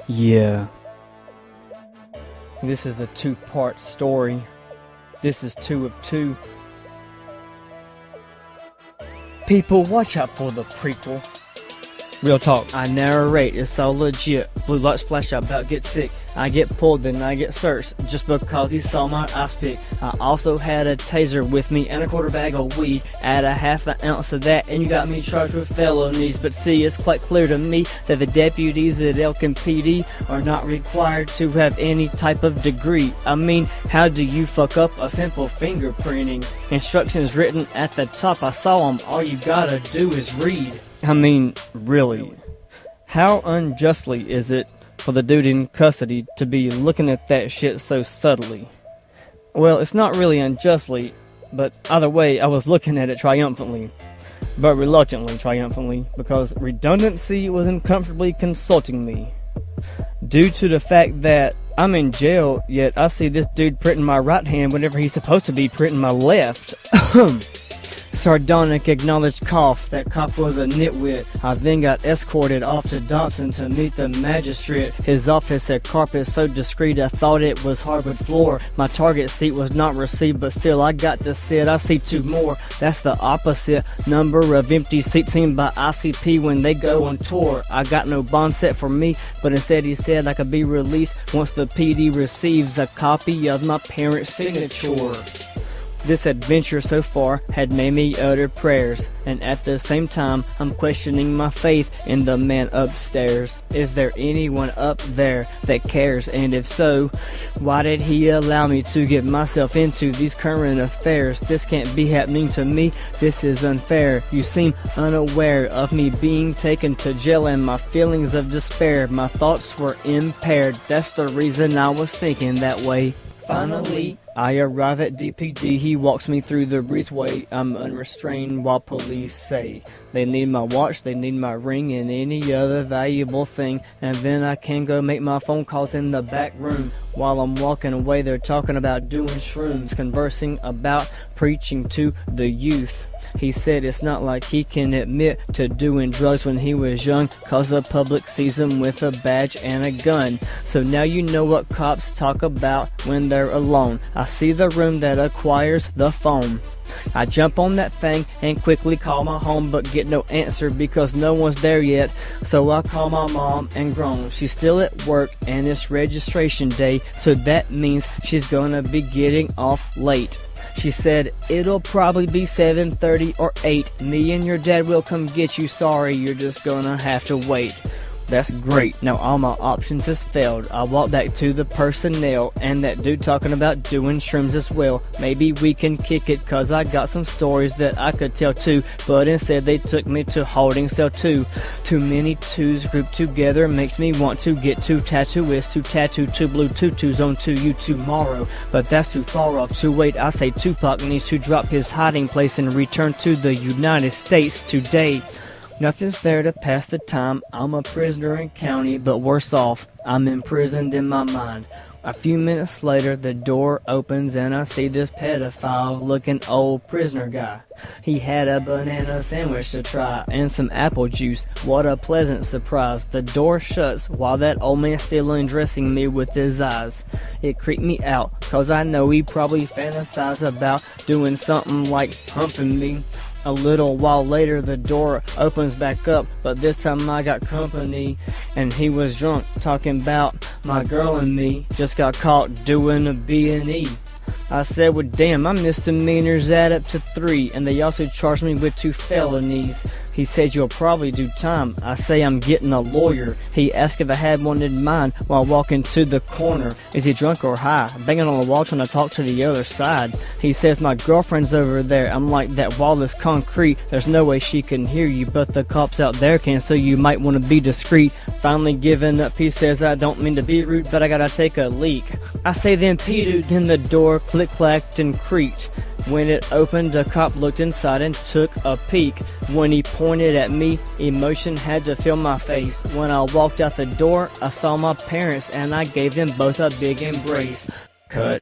Yeah. This is a two-part story. This is 2 of 2. People, watch out for the prequel. Real talk, I narrate, it's all legit. Blue lights flash, I about get sick. I get pulled, then I get searched, just because he saw my ice pick. I also had a taser with me and a quarter bag of weed. Add a half an ounce of that, and you got me charged with felonies. But see, it's quite clear to me that the deputies at Elkin PD are not required to have any type of degree. I mean, how do you fuck up a simple fingerprinting? Instructions written at the top, I saw them, all you gotta do is read. I mean, really, how unjustly is it for the dude in custody to be looking at that shit so subtly? Well, it's not really unjustly, but either way, I was looking at it triumphantly, but reluctantly triumphantly, because redundancy was uncomfortably consulting me. Due to the fact that I'm in jail, yet I see this dude printing my right hand whenever he's supposed to be printing my left. Sardonic acknowledged cough. That cop was a nitwit. I then got escorted off to Dobson to meet the magistrate. His office had carpet so discreet I thought it was hardwood floor. My target seat was not received, but still I got to sit. I see 2 more. That's the opposite number of empty seats seen by ICP when they go on tour. I got no bond set for me, but instead he said I could be released once the PD receives a copy of my parents' signature. This adventure so far had made me utter prayers, and at the same time I'm questioning my faith in the man upstairs. Is there anyone up there that cares? And if so, why did he allow me to get myself into these current affairs? This can't be happening to me. This is unfair. You seem unaware of me being taken to jail and my feelings of despair. My thoughts were impaired. That's the reason I was thinking that way. Finally, I arrive at DPD. He walks me through the breezeway. I'm unrestrained while police say they need my watch, they need my ring, and any other valuable thing. And then I can go make my phone calls in the back room. While I'm walking away, they're talking about doing shrooms, conversing about preaching to the youth. He said it's not like he can admit to doing drugs when he was young, cause the public sees him with a badge and a gun. So now you know what cops talk about when they're alone. I see the room that acquires the phone. I jump on that thing and quickly call my home, but get no answer because no one's there yet. So I call my mom and groan. She's still at work and it's registration day, so that means she's gonna be getting off late. She said it'll probably be 7:30 or 8. Me and your dad will come get you. Sorry, you're just gonna have to wait. That's great. Now all my options has failed. I walk back to the personnel and that dude talking about doing shrooms as well. Maybe we can kick it cause I got some stories that I could tell too, but instead they took me to holding cell 2. Too many twos grouped together makes me want to get 2 tattooists to tattoo 2 blue tutus onto you tomorrow, but that's too far off to wait. I say Tupac needs to drop his hiding place and return to the United States today. Nothing's there to pass the time. I'm a prisoner in county, but worse off, I'm imprisoned in my mind. A few minutes later, the door opens and I see this pedophile-looking old prisoner guy. He had a banana sandwich to try and some apple juice. What a pleasant surprise. The door shuts while that old man's still undressing me with his eyes. It creeped me out, cause I know he probably fantasized about doing something like humping me. A little while later, the door opens back up, but this time I got company, and he was drunk, talking about my girl and me. Just got caught doing a B&E. I said, well damn, my misdemeanors add up to 3, and they also charged me with 2 felonies. He said, you'll probably do time. I say I'm getting a lawyer. He asked if I had one in mind while walking to the corner. Is he drunk or high? Banging on the wall trying to talk to the other side. He says, my girlfriend's over there. I'm like, that wall is concrete. There's no way she can hear you, but the cops out there can, so you might want to be discreet. Finally giving up, he says, I don't mean to be rude, but I gotta take a leak. I say, then Pete, then the door click-clacked and creaked. When it opened, a cop looked inside and took a peek. When he pointed at me, emotion had to fill my face. When I walked out the door, I saw my parents and I gave them both a big embrace. Cut.